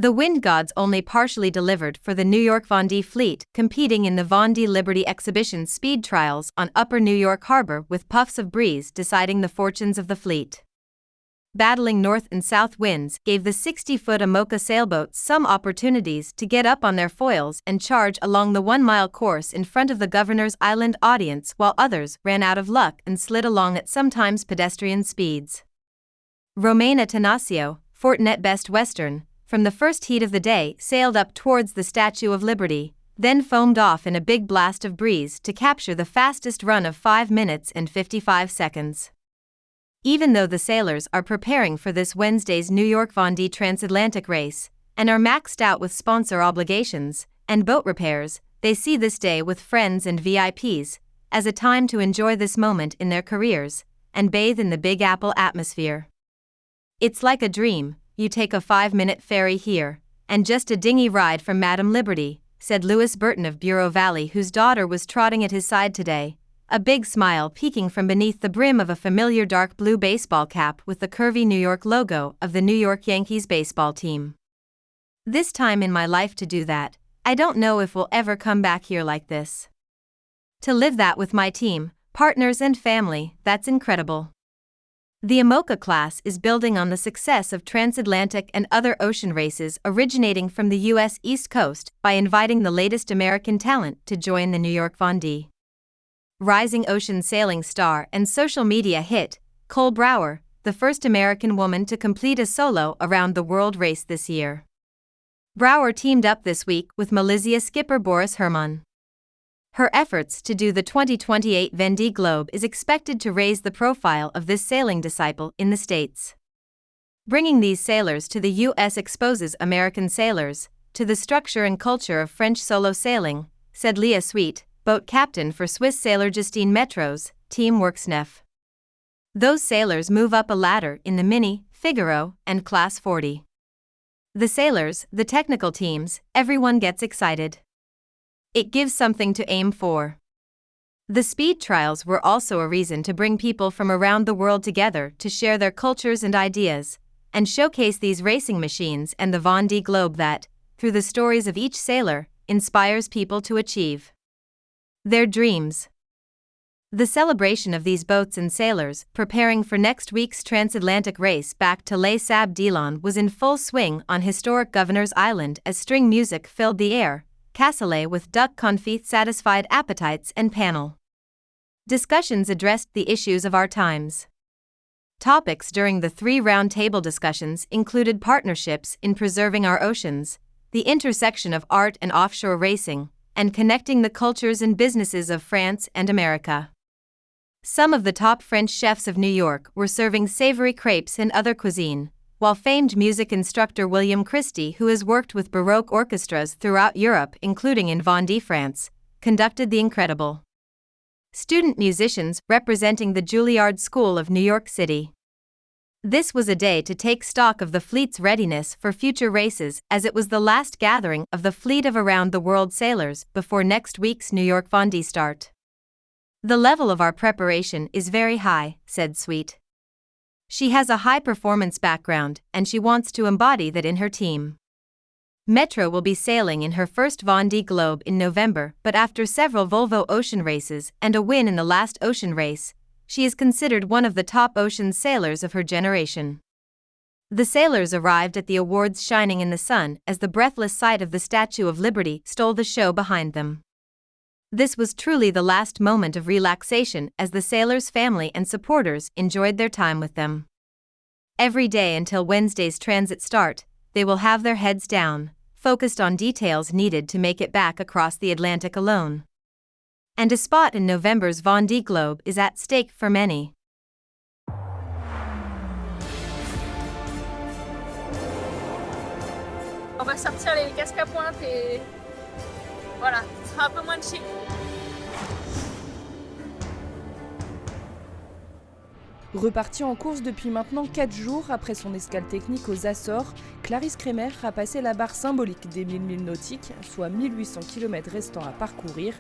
The wind gods only partially delivered for the New York Vendée fleet competing in the Vendée Liberty Exhibition speed trials on Upper New York Harbor, with puffs of breeze deciding the fortunes of the fleet. Battling north and south winds gave the 60-foot Imoca sailboats some opportunities to get up on their foils and charge along the 1-mile course in front of the Governor's Island audience, while others ran out of luck and slid along at sometimes pedestrian speeds. Romain Atanasio, Fortinet Best Western, from the first heat of the day sailed up towards the Statue of Liberty, then foamed off in a big blast of breeze to capture the fastest run of 5 minutes and 55 seconds. Even though the sailors are preparing for this Wednesday's New York Vendée transatlantic race, and are maxed out with sponsor obligations and boat repairs, they see this day with friends and VIPs as a time to enjoy this moment in their careers and bathe in the Big Apple atmosphere. It's like a dream. You take a 5-minute ferry here, and just a dinghy ride from Madame Liberty, said Louis Burton of Bureau Valley, whose daughter was trotting at his side today, a big smile peeking from beneath the brim of a familiar dark blue baseball cap with the curvy New York logo of the New York Yankees baseball team. This time in my life to do that, I don't know if we'll ever come back here like this. To live that with my team, partners and family, that's incredible. The Imoca class is building on the success of transatlantic and other ocean races originating from the U.S. East Coast by inviting the latest American talent to join the New York Vendée. Rising ocean sailing star and social media hit, Cole Brower, the first American woman to complete a solo around-the-world race this year. Brower teamed up this week with Malaysia skipper Boris Herman. Her efforts to do the 2028 Vendée Globe is expected to raise the profile of this sailing disciple in the States. Bringing these sailors to the U.S. exposes American sailors to the structure and culture of French solo sailing, said Leah Sweet, boat captain for Swiss sailor Justine Metro's Team Worksnef. Those sailors move up a ladder in the Mini, Figaro, and Class 40. The sailors, the technical teams, everyone gets excited. It gives something to aim for. The speed trials were also a reason to bring people from around the world together to share their cultures and ideas, and showcase these racing machines and the Vendée Globe that, through the stories of each sailor, inspires people to achieve their dreams. The celebration of these boats and sailors preparing for next week's transatlantic race back to Les Sables d'Olonne was in full swing on historic Governor's Island as string music filled the air, cassoulet with duck confit satisfied appetites and panel discussions addressed the issues of our times. Topics during the 3 round-table discussions included partnerships in preserving our oceans, the intersection of art and offshore racing, and connecting the cultures and businesses of France and America. Some of the top French chefs of New York were serving savory crepes and other cuisine, while famed music instructor William Christie, who has worked with Baroque orchestras throughout Europe including in Vendée, France, conducted the incredible student musicians representing the Juilliard School of New York City. This was a day to take stock of the fleet's readiness for future races, as it was the last gathering of the fleet of around-the-world sailors before next week's New York Vendée start. The level of our preparation is very high, said Sweet. She has a high-performance background, and she wants to embody that in her team. Metro will be sailing in her first Vendée Globe in November, but after several Volvo Ocean races and a win in the last ocean race, she is considered one of the top ocean sailors of her generation. The sailors arrived at the awards shining in the sun as the breathless sight of the Statue of Liberty stole the show behind them. This was truly the last moment of relaxation as the sailors' family and supporters enjoyed their time with them. Every day until Wednesday's transit start, they will have their heads down, focused on details needed to make it back across the Atlantic alone. And a spot in November's Vendée Globe is at stake for many. On va sortir les casques à pointe et voilà, ce sera un peu moins chic. Repartie en course depuis maintenant 4 jours après son escale technique aux Açores, Clarisse Kremer a passé la barre symbolique des 1000 milles nautiques, soit 1800 km restants à parcourir,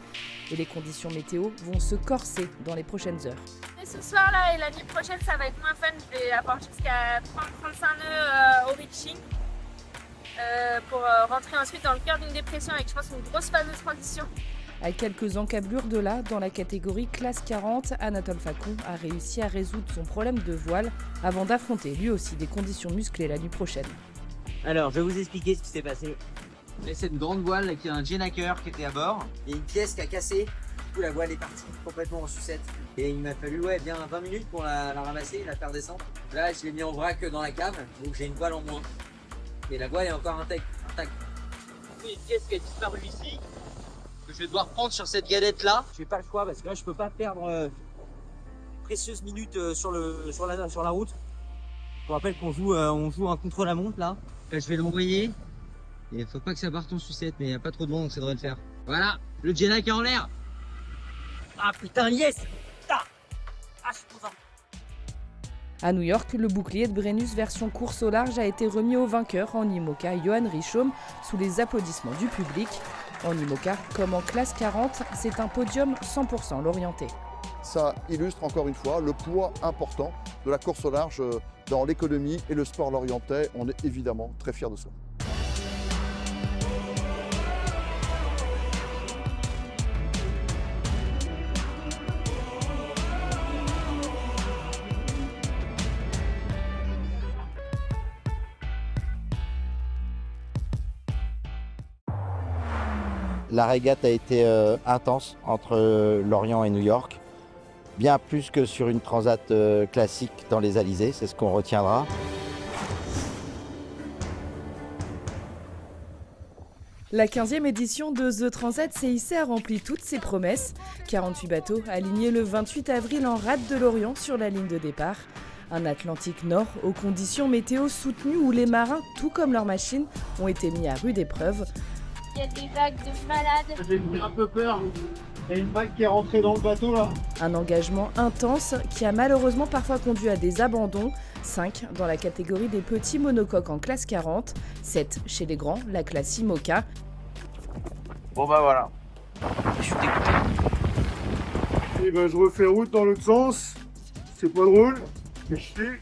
et les conditions météo vont se corser dans les prochaines heures. Et ce soir-là et la nuit prochaine, ça va être moins fun. Je vais avoir jusqu'à 30-35 nœuds au reaching. pour rentrer ensuite dans le cœur d'une dépression avec, je pense, une grosse phase de transition. À quelques encablures de là, dans la catégorie classe 40, Anatole Facon a réussi à résoudre son problème de voile avant d'affronter lui aussi des conditions musclées la nuit prochaine. Alors, je vais vous expliquer ce qui s'est passé. C'est une grande voile qui a un Jenaker qui était à bord et une pièce qui a cassé. Du coup, la voile est partie complètement en sucette. Et il m'a fallu bien 20 minutes pour la ramasser, la faire descendre. Là, je l'ai mis en vrac dans la cave, donc j'ai une voile en moins. Et la voile est encore intacte. Une pièce qui a disparu ici, que je vais devoir prendre sur cette galette là. Je n'ai pas le choix parce que là, je peux pas perdre précieuses minutes sur la route. Je vous rappelle qu'on joue un contre-la-montre là. Là, je vais l'envoyer. Il faut pas que ça parte en sucette, mais il n'y a pas trop de vent donc ça devrait le faire. Voilà, le Jenna qui est en l'air. Ah putain, yes. Ah, je suis content. À New York, le bouclier de Brennus version course au large a été remis au vainqueur en IMOCA, Johan Richomme, sous les applaudissements du public. En IMOCA, comme en classe 40, c'est un podium 100% l'orienté. Ça illustre encore une fois le poids important de la course au large dans l'économie et le sport lorientais. On est évidemment très fiers de ça. La régate a été intense entre Lorient et New York, bien plus que sur une transat classique dans les Alizés, c'est ce qu'on retiendra. La 15e édition de The Transat CIC a rempli toutes ses promesses. 48 bateaux alignés le 28 avril en rade de Lorient sur la ligne de départ. Un Atlantique Nord aux conditions météo soutenues où les marins, tout comme leurs machines, ont été mis à rude épreuve. Il y a des vagues de malades. J'ai un peu peur. Il y a une vague qui est rentrée dans le bateau là. Un engagement intense qui a malheureusement parfois conduit à des abandons. 5 dans la catégorie des petits monocoques en classe 40. 7 chez les grands, la classe IMOCA. Bon bah voilà. Je suis dégoûté. Et ben je refais route dans l'autre sens. C'est pas drôle. Mais je sais.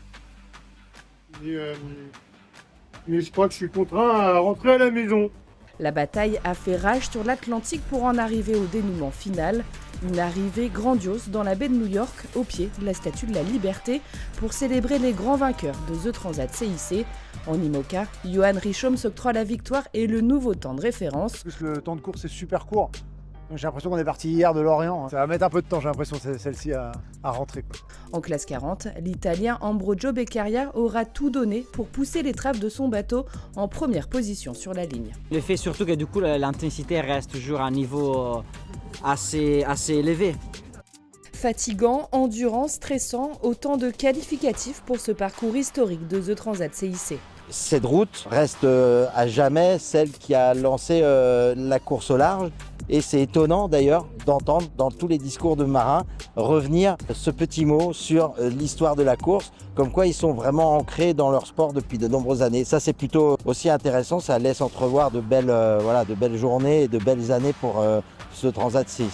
Mais je crois que je suis contraint à rentrer à la maison. La bataille a fait rage sur l'Atlantique pour en arriver au dénouement final. Une arrivée grandiose dans la baie de New York, au pied de la Statue de la Liberté, pour célébrer les grands vainqueurs de The Transat CIC. En IMOCA, Johan Richomme s'octroie la victoire et le nouveau temps de référence. Le temps de course est super court. J'ai l'impression qu'on est parti hier de Lorient. Ça va mettre un peu de temps, j'ai l'impression, celle-ci à rentrer. En classe 40, l'Italien Ambrogio Beccaria aura tout donné pour pousser l'étrave de son bateau en première position sur la ligne. Le fait surtout que du coup l'intensité reste toujours à un niveau assez élevé. Fatigant, endurant, stressant, autant de qualificatifs pour ce parcours historique de The Transat CIC. Cette route reste à jamais celle qui a lancé la course au large. Et c'est étonnant d'ailleurs d'entendre dans tous les discours de marins revenir ce petit mot sur l'histoire de la course, comme quoi ils sont vraiment ancrés dans leur sport depuis de nombreuses années. Ça c'est plutôt aussi intéressant, ça laisse entrevoir de belles journées et de belles années pour ce Transat CIC.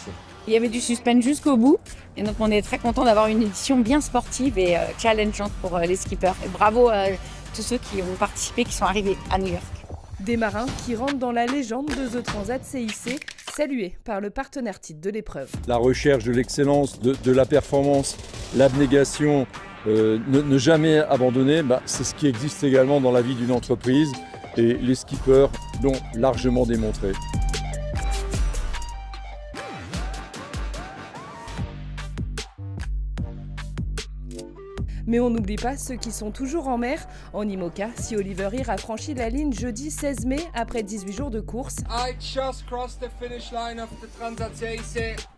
Il y avait du suspense jusqu'au bout et donc on est très content d'avoir une édition bien sportive et challengeante pour les skippers. Et bravo à tous ceux qui ont participé, qui sont arrivés à New York. Des marins qui rentrent dans la légende de The Transat CIC, salués par le partenaire titre de l'épreuve. La recherche de l'excellence, de la performance, l'abnégation, ne jamais abandonner, c'est ce qui existe également dans la vie d'une entreprise et les skippers l'ont largement démontré. Mais on n'oublie pas ceux qui sont toujours en mer. En IMOCA, si Oliver Heer a franchi la ligne jeudi 16 mai après 18 jours de course,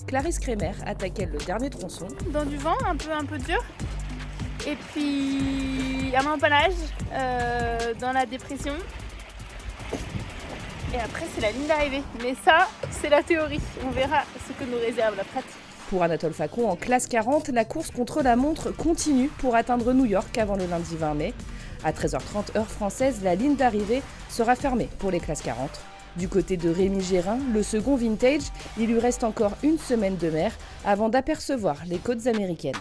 Clarisse Kremer attaquait le dernier tronçon. Dans du vent, un peu dur. Et puis un empannage dans la dépression. Et après c'est la ligne d'arrivée. Mais ça, c'est la théorie. On verra ce que nous réserve la pratique. Pour Anatole Facon, en classe 40, la course contre la montre continue pour atteindre New York avant le lundi 20 mai. À 13h30 heure française, la ligne d'arrivée sera fermée pour les classes 40. Du côté de Rémi Gérin, le second vintage, il lui reste encore une semaine de mer avant d'apercevoir les côtes américaines.